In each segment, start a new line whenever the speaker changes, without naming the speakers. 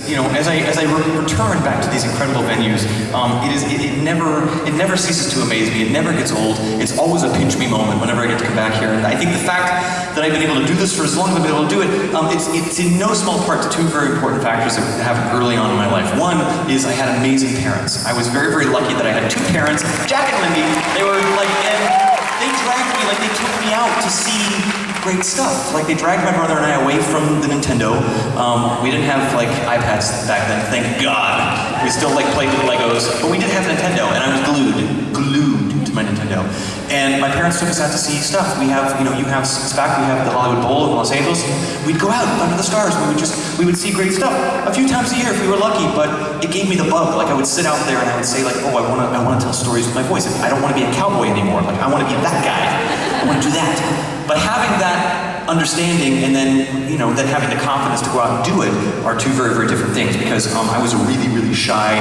You know, as I return back to these incredible venues, it never ceases to amaze me. It never gets old. It's always a pinch me moment whenever I get to come back here. And I think the fact that I've been able to do this for as long as I've been able to do it, it's in no small part to two very important factors that happened early on in my life. One is I had amazing parents. I was very, very lucky that I had two parents, Jack and Lindy. They were like, and they dragged me, like they took me out to see great stuff. Like they dragged my brother and I away from the Nintendo. We didn't have like iPads back then, thank God. We still like played with Legos, but we did have Nintendo, and I was glued to my Nintendo. And my parents took us out to see stuff. We have, you have SPAC, we have the Hollywood Bowl in Los Angeles. We'd go out under the stars. We would see great stuff a few times a year if we were lucky. But it gave me the bug. Like I would sit out there and I would say like, oh, I want to tell stories with my voice. I don't want to be a cowboy anymore. Like I want to be that guy. I want to do that. But having that understanding and then, then having the confidence to go out and do it are two very, very different things, because I was a really, really shy,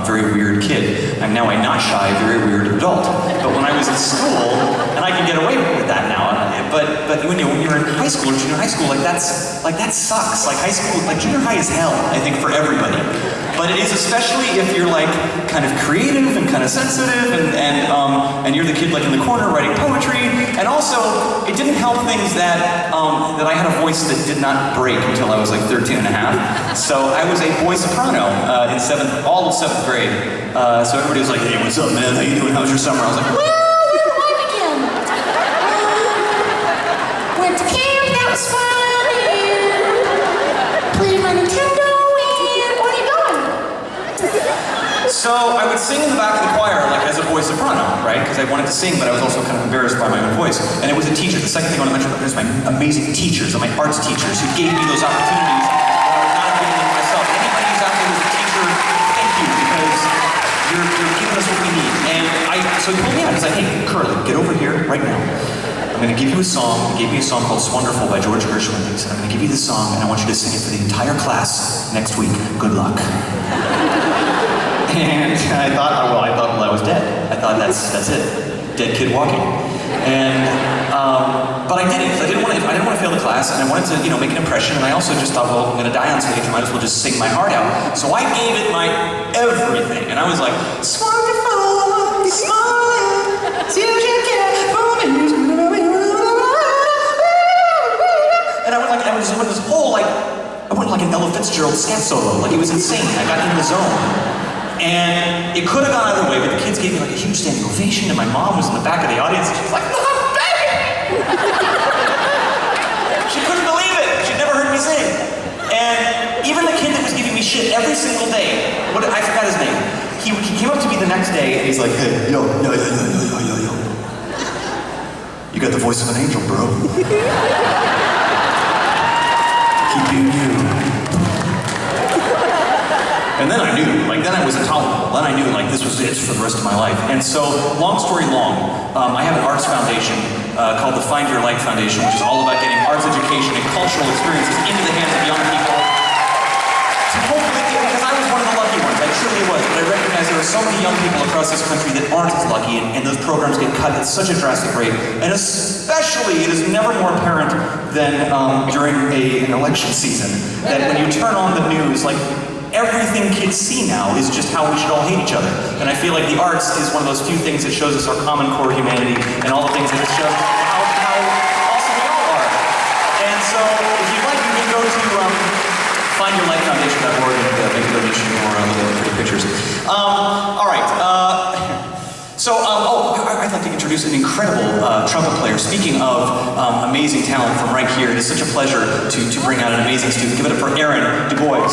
very weird kid. I'm now a not shy, very weird adult. But when I was in school, and I can get away with that now, but when you're in high school or junior high school, that sucks. Like high school, like junior high is hell, I think, for everybody. But it is especially if you're like kind of creative and kind of sensitive and you're the kid like in the corner writing poetry. And also, it didn't help things that I had a voice that did not break until I was like 13 and a half. So I was a boy soprano in all of seventh grade. So everybody was like, hey, what's up, man? How you doing? How was your summer? I was like,
well, where do I begin? Went to camp, that was fun, and played my Nintendo, and what are you doing?
So I would sing in the back of the choir, like as a boy soprano, right? Because I wanted to sing, but I was also kind of embarrassed by my own voice. And it was a teacher. The second thing I want to mention is my amazing teachers, and my arts teachers, who gave me those opportunities that I was not giving them myself. Anybody who's out there who's a teacher, thank you, because you're giving us what we need. And so he pulled me out. He's like, hey, Curly, get over here right now. I'm going to give you a song. He gave me a song called "Wonderful" by George Gershwin. He said, I'm going to give you this song, and I want you to sing it for the entire class next week. Good luck. And I thought, well, I was dead. I thought that's it, dead kid walking. And but I didn't. I didn't want to fail the class, and I wanted to make an impression. And I also just thought, well, I'm going to die on stage. I might as well just sing my heart out. So I gave it my everything, and I was like, "It's wonderful, smile, see what you get from it." And I went this whole I went like an Ella Fitzgerald scat solo. Like it was insane. I got in the zone. And it could have gone either way, but the kids gave me like a huge standing ovation, and my mom was in the back of the audience, and she was like, "Look, baby!" She couldn't believe it. She'd never heard me sing. And even the kid that was giving me shit every single day, I forgot his name, he came up to me the next day, and he's like, "Hey, yo. You got the voice of an angel, bro. Keep being you." And then I knew, then it was intolerable. Then I knew, this was it for the rest of my life. And so, long story long, I have an arts foundation called the Find Your Light Foundation, which is all about getting arts education and cultural experiences into the hands of young people. To hopefully, because I was one of the lucky ones, I truly was, but I recognize there are so many young people across this country that aren't as lucky, and those programs get cut at such a drastic rate. And especially, it is never more apparent than during an election season, that when you turn on the news, everything kids see now is just how we should all hate each other. And I feel like the arts is one of those few things that shows us our common core humanity and all the things that it shows how awesome we all are. And so, if you'd like, you can go to findyourlightfoundation.org and make a donation or look at pretty pictures. All right. I'd like to introduce an incredible trumpet player. Speaking of amazing talent from right here, it is such a pleasure to bring out an amazing student. Give it up for Aaron Du Bois.